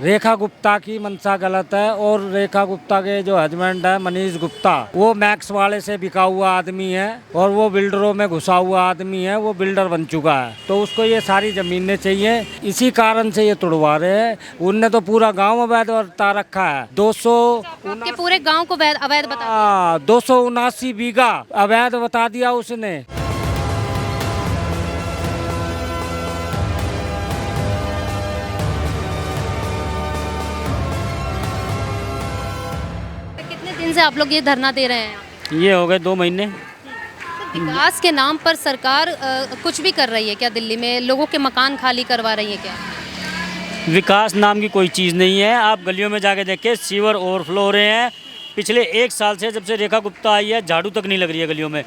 रेखा गुप्ता की मंशा गलत है और रेखा गुप्ता के जो हस्बैंड है मनीष गुप्ता, वो मैक्स वाले से बिका हुआ आदमी है और वो बिल्डरों में घुसा हुआ आदमी है, वो बिल्डर बन चुका है। तो उसको ये सारी जमीनें चाहिए, इसी कारण से ये तोड़वा रहे हैं। उनने तो पूरा गांव अवैध बता रखा है। 200 आपके पूरे गांव को अवैध बता हाँ, 279 बीघा अवैध बता दिया उसने। कितने दिन से आप लोग ये धरना दे रहे हैं? ये हो गए 2 महीने। विकास के नाम पर सरकार कुछ भी कर रही है क्या? दिल्ली में लोगों के मकान खाली करवा रही है क्या? विकास नाम की कोई चीज़ नहीं है। आप गलियों में जाके देखें, सीवर ओवरफ्लो हो रहे हैं। पिछले 1 साल से जब से रेखा गुप्ता आई है, झाड़ू तक नहीं लग रही है गलियों में।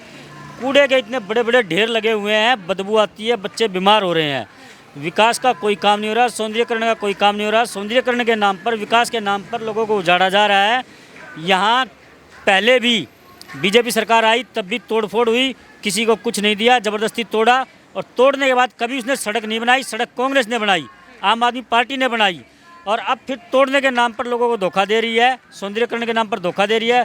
कूड़े के इतने बड़े बड़े ढेर लगे हुए हैं, बदबू आती है, बच्चे बीमार हो रहे हैं। विकास का कोई काम नहीं हो रहा, सौंदर्यीकरण का कोई काम नहीं हो रहा। सौंदर्यीकरण के नाम पर, विकास के नाम पर लोगों को उजाड़ा जा रहा है। यहाँ पहले भी बीजेपी सरकार आई, तब भी तोड़फोड़ हुई, किसी को कुछ नहीं दिया, ज़बरदस्ती तोड़ा। और तोड़ने के बाद कभी उसने सड़क नहीं बनाई। सड़क कांग्रेस ने बनाई, आम आदमी पार्टी ने बनाई। और अब फिर तोड़ने के नाम पर लोगों को धोखा दे रही है, सौंदर्यीकरण के नाम पर धोखा दे रही है।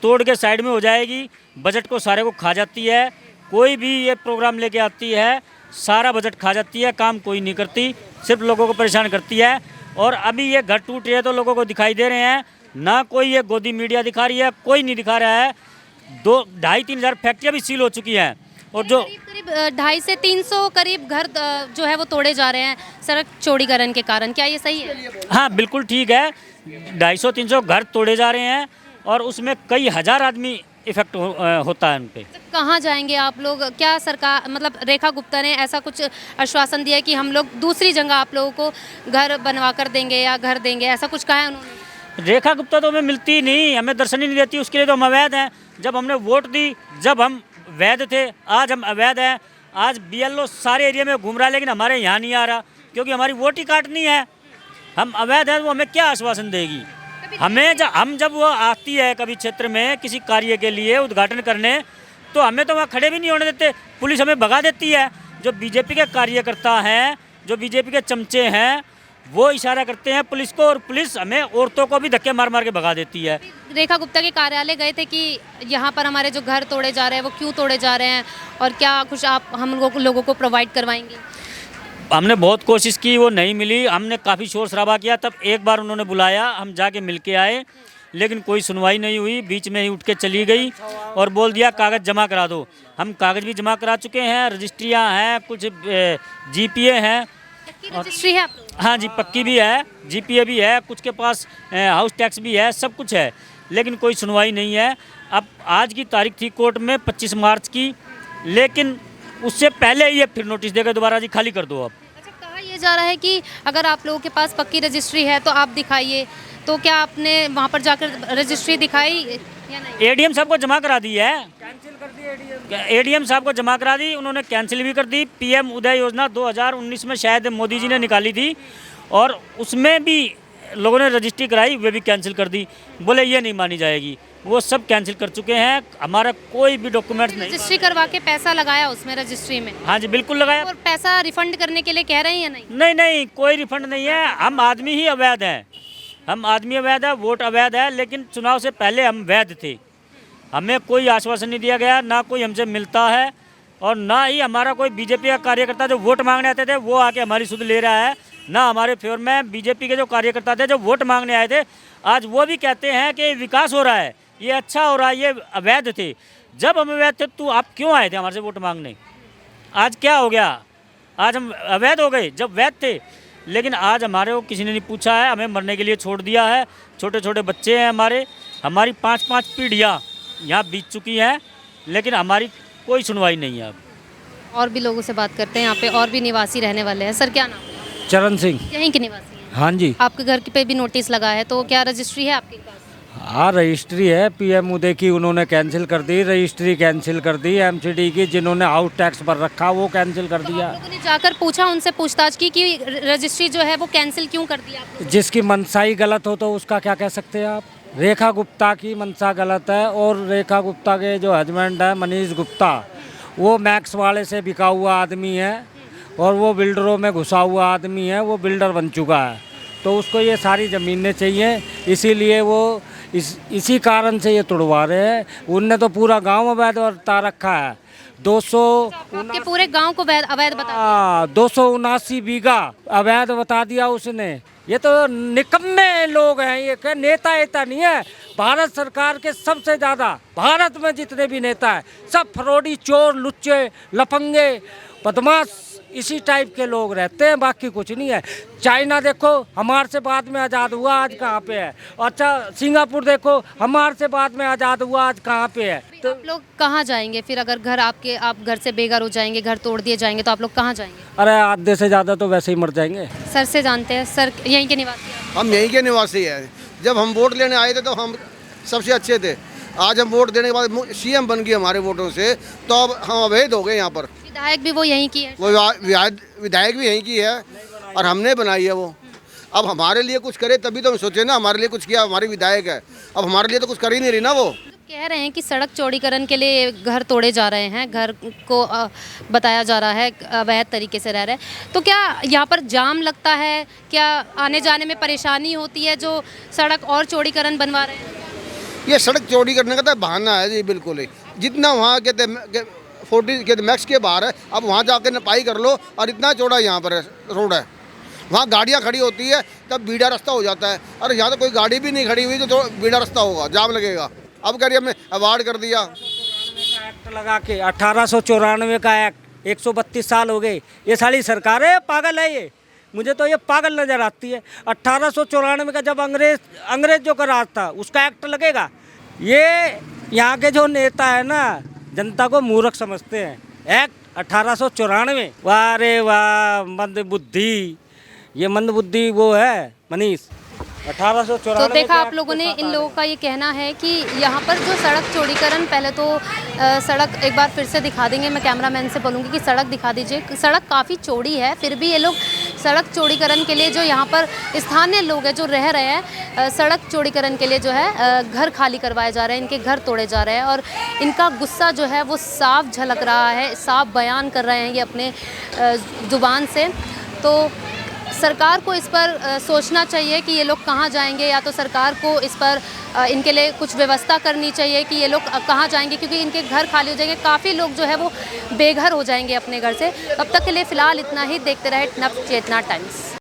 तोड़ के साइड में हो जाएगी, बजट को सारे को खा जाती है। कोई भी ये प्रोग्राम लेके आती है, सारा बजट खा जाती है, काम कोई नहीं करती, सिर्फ लोगों को परेशान करती है। और अभी ये घर टूट रहे तो लोगों को दिखाई दे रहे हैं, ना कोई ये गोदी मीडिया दिखा रही है, कोई नहीं दिखा रहा है। 2-2.5-3 हज़ार फैक्ट्रियाँ भी सील हो चुकी हैं। और जो करीब 250 से 300 करीब घर जो है वो तोड़े जा रहे हैं सड़क चौड़ीकरण के कारण, क्या ये सही है? हाँ, बिल्कुल ठीक है। 250-300 घर तोड़े जा रहे हैं और उसमें कई हज़ार आदमी इफेक्ट होता है उन पे। कहाँ जाएंगे आप लोग? क्या सरकार, मतलब रेखा गुप्ता ने ऐसा कुछ आश्वासन दिया कि हम लोग दूसरी जगह आप लोगों को घर बनवा कर देंगे या घर देंगे, ऐसा कुछ कहा है उन्होंने? रेखा गुप्ता तो हमें मिलती ही नहीं, हमें दर्शन ही नहीं देती। उसके लिए तो हम अवैध हैं। जब हमने वोट दी, जब हम वैध थे, आज हम अवैध हैं। आज BLO सारे एरिया में घूम रहा है, लेकिन हमारे यहाँ नहीं आ रहा, क्योंकि हमारी वोट ही काटनी है। हम अवैध हैं, वो हमें क्या आश्वासन देगी? हम जब वो आती है कभी क्षेत्र में किसी कार्य के लिए उद्घाटन करने, तो हमें तो वहाँ खड़े भी नहीं होने देते, पुलिस हमें भगा देती है। जो बीजेपी के कार्यकर्ता हैं, जो बीजेपी के चमचे हैं, वो इशारा करते हैं पुलिस को, और पुलिस हमें औरतों को भी धक्के मार मार के भगा देती है। रेखा गुप्ता के कार्यालय गए थे कि यहाँ पर हमारे जो घर तोड़े जा रहे हैं वो क्यों तोड़े जा रहे हैं, और क्या कुछ आप हम लोगों को प्रोवाइड करवाएंगे? हमने बहुत कोशिश की, वो नहीं मिली। हमने काफ़ी शोर शराबा किया, तब एक बार उन्होंने बुलाया, हम जाके मिल के आए, लेकिन कोई सुनवाई नहीं हुई। बीच में ही उठ के चली गई और बोल दिया कागज़ जमा करा दो। हम कागज़ भी जमा करा चुके हैं, रजिस्ट्रियाँ हैं, कुछ GPA हैं। रजिस्ट्री है आप लोगों की? हाँ जी, पक्की भी है, GPA भी है, कुछ के पास हाउस टैक्स भी है, सब कुछ है, लेकिन कोई सुनवाई नहीं है। अब आज की तारीख थी कोर्ट में 25 मार्च की, लेकिन उससे पहले ही ये फिर नोटिस देकर दोबारा जी खाली कर दो। अब अच्छा, कहा यह जा रहा है कि अगर आप लोगों के पास पक्की रजिस्ट्री है तो आप दिखाइए, तो क्या आपने वहाँ पर जाकर रजिस्ट्री दिखाई या नहीं? ADM साहब को जमा करा दी है, ADM साहब को जमा करा दी, उन्होंने कैंसिल भी कर दी। PM उदय योजना 2019 में शायद मोदी जी ने निकाली थी, और उसमें भी लोगों ने रजिस्ट्री कराई, वे भी कैंसिल कर दी। बोले ये नहीं मानी जाएगी, वो सब कैंसिल कर चुके हैं। हमारा कोई भी डॉक्यूमेंट्स नहीं। रजिस्ट्री करवा के पैसा लगाया उसमें रजिस्ट्री में? हाँ जी, बिल्कुल लगाया। और पैसा रिफंड करने के लिए कह रहे हैं या नहीं? नहीं नहीं, कोई रिफंड नहीं है। हम आदमी ही अवैध हैं, हम आदमी अवैध है, वोट अवैध है, लेकिन चुनाव से पहले हम वैध थे। हमें कोई आश्वासन नहीं दिया गया, ना कोई हमसे मिलता है, और ना ही हमारा कोई बीजेपी का कार्यकर्ता जो वोट मांगने आते थे वो आके हमारी सुध ले रहा है, ना हमारे फेवर में। बीजेपी के जो कार्यकर्ता थे जो वोट मांगने आए थे, आज वो भी कहते हैं कि विकास हो रहा है, ये अच्छा हो रहा है, ये अवैध थे। जब हम अवैध थे तो आप क्यों आए थे हमारे से वोट मांगने? आज क्या हो गया? आज हम अवैध हो गए जब वैध थे। लेकिन आज हमारे को किसी ने नहीं पूछा है, हमें मरने के लिए छोड़ दिया है। छोटे छोटे बच्चे हैं हमारी 5-5 पीढ़ियाँ यहाँ बीत चुकी हैं, लेकिन हमारी कोई सुनवाई नहीं है। अब और भी लोगों से बात करते हैं, यहाँ पे और भी निवासी रहने वाले हैं। सर, क्या नाम है? चरण सिंह। यहीं के निवासी हैं? हाँ जी। आपके घर पे भी नोटिस लगा है, तो क्या रजिस्ट्री है आपके पास? हाँ, रजिस्ट्री है। PM उदय की उन्होंने कैंसिल कर दी, रजिस्ट्री कैंसिल कर दी। MCD की जिन्होंने हाउस टैक्स भर रखा वो कैंसिल कर तो दिया। आप लोगों ने जाकर पूछा, उनसे पूछताछ की कि रजिस्ट्री जो है वो कैंसिल क्यों कर दी आप लोगों ने? जिसकी मंशा ही गलत हो तो उसका क्या कह सकते हैं आप? रेखा गुप्ता की मंशा गलत है और रेखा गुप्ता के जो हस्बैंड है मनीष गुप्ता, वो मैक्स वाले से बिका हुआ आदमी है और वो बिल्डरों में घुसा हुआ आदमी है, वो बिल्डर बन चुका है। तो उसको ये सारी ज़मीनें चाहिए, इसीलिए वो इसी कारण से ये तुड़वा रहे हैं। उनने तो पूरा गांव अवैध बता रखा है। 200 आपके पूरे गांव को अवैध बता हाँ 279 बीघा अवैध बता दिया उसने। ये तो निकम्मे लोग हैं, ये क्या नेता एता नहीं है। भारत सरकार के सबसे ज़्यादा भारत में जितने भी नेता हैं सब फरोडी, चोर, लुच्चे, लफंगे, बदमाश इसी टाइप के लोग रहते हैं, बाकी कुछ नहीं है। चाइना देखो हमारे से बाद में आज़ाद हुआ, आज कहाँ पे है। अच्छा सिंगापुर देखो हमारे से बाद में आज़ाद हुआ, आज कहाँ पे है। तो आप लोग कहाँ जाएंगे फिर? अगर आप घर से बेघर हो जाएंगे, घर तोड़ दिए जाएंगे, तो आप लोग कहाँ जाएंगे? अरे आधे से ज़्यादा तो वैसे ही मर जाएंगे। सर से जानते हैं, सर यहीं के निवासी हैं? हम यहीं के निवासी हैं। जब हम वोट लेने आए थे तो हम सबसे अच्छे थे। आज हम वोट देने के बाद सीएम बन गए हमारे वोटों से, तो अब हम अवैध हो गए यहाँ पर। विधायक भी वो यहीं की है? वो विधायक भी यहीं की है और हमने बनाई है वो। अब हमारे लिए कुछ करे तभी तो हम सोचे ना, हमारे लिए कुछ किया, हमारे विधायक है। अब हमारे लिए तो कुछ कर ही नहीं रही ना वो। कह रहे हैं कि सड़क चौड़ीकरण के लिए घर तोड़े जा रहे हैं, घर को बताया जा रहा है अवैध तरीके से रह रहे हैं। तो क्या यहाँ पर जाम लगता है? क्या आने जाने में परेशानी होती है जो सड़क और चौड़ीकरण बनवा रहे हैं? ये सड़क चौड़ी करने का तो बहाना है जी, बिल्कुल ही। जितना वहाँ कहते 40 कहते मैक्स के बाहर है, अब वहाँ जाकर नपाई कर लो। और इतना चौड़ा यहाँ पर रोड है, वहाँ गाड़ियाँ खड़ी होती है तब बीड़ा रास्ता हो जाता है। और यहाँ तो कोई गाड़ी भी नहीं खड़ी हुई तो बीड़ा रास्ता होगा, जाम लगेगा। अब कह रही हमने अवार्ड कर दिया एक्ट लगा के 1894 का एक्ट, 132 साल हो गए। ये सारी सरकार है, पागल है ये। मुझे तो ये पागल नज़र आती है। 1894 का जब अंग्रेज जो का राज था उसका एक्ट लगेगा। ये यहाँ के जो नेता है ना जनता को मूर्ख समझते हैं। एक्ट 1894, वाह रे वाह, मंद बुद्धि। ये मंद बुद्धि वो है मनीष। 1894 तो देखा आप लोगों ने, इन लोगों का ये कहना है कि यहाँ पर जो सड़क चौड़ीकरण, पहले तो सड़क एक बार फिर से दिखा देंगे, मैं कैमरामैन से बोलूँगी कि सड़क दिखा दीजिए। सड़क काफ़ी चौड़ी है, फिर भी ये लोग सड़क चौड़ीकरण के लिए, जो यहाँ पर स्थानीय लोग हैं जो रह रहे हैं, सड़क चौड़ीकरण के लिए जो है घर खाली करवाए जा रहे हैं, इनके घर तोड़े जा रहे हैं। और इनका गुस्सा जो है वो साफ झलक रहा है, साफ बयान कर रहे हैं ये अपने ज़ुबान से। तो सरकार को इस पर सोचना चाहिए कि ये लोग कहाँ जाएंगे, या तो सरकार को इस पर इनके लिए कुछ व्यवस्था करनी चाहिए कि ये लोग कहाँ जाएंगे, क्योंकि इनके घर खाली हो जाएंगे। काफ़ी लोग जो है वो बेघर हो जाएंगे अपने घर से। तब तक के लिए फ़िलहाल इतना ही। देखते रहे नव चेतना टाइम्स।